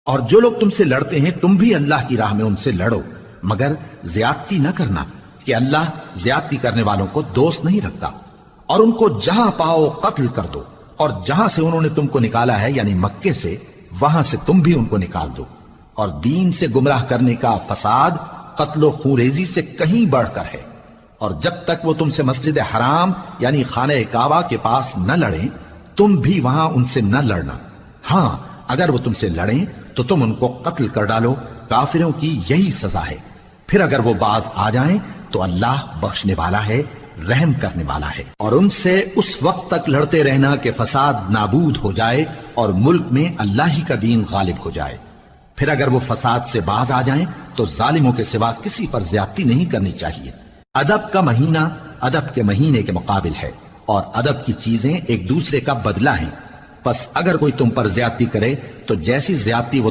اور جو لوگ تم سے لڑتے ہیں تم بھی اللہ کی راہ میں ان سے لڑو، مگر زیادتی نہ کرنا، کہ اللہ زیادتی کرنے والوں کو دوست نہیں رکھتا۔ اور ان کو جہاں پاؤ قتل کر دو، اور جہاں سے انہوں نے تم کو نکالا ہے یعنی مکے سے، وہاں سے تم بھی ان کو نکال دو۔ اور دین سے گمراہ کرنے کا فساد قتل و خونریزی سے کہیں بڑھ کر ہے۔ اور جب تک وہ تم سے مسجد حرام یعنی خانہ کعبہ کے پاس نہ لڑیں، تم بھی وہاں ان سے نہ لڑنا۔ ہاں اگر وہ تم سے لڑیں تو تم ان کو قتل کر ڈالو، کافروں کی یہی سزا ہے۔ پھر اگر وہ باز آ جائیں تو اللہ بخشنے والا ہے، رحم کرنے والا ہے۔ اور ان سے اس وقت تک لڑتے رہنا کہ فساد نابود ہو جائے اور ملک میں اللہ ہی کا دین غالب ہو جائے۔ پھر اگر وہ فساد سے باز آ جائیں تو ظالموں کے سوا کسی پر زیادتی نہیں کرنی چاہیے۔ ادب کا مہینہ ادب کے مہینے کے مقابل ہے، اور ادب کی چیزیں ایک دوسرے کا بدلہ ہیں۔ پس اگر کوئی تم پر زیادتی کرے تو جیسی زیادتی وہ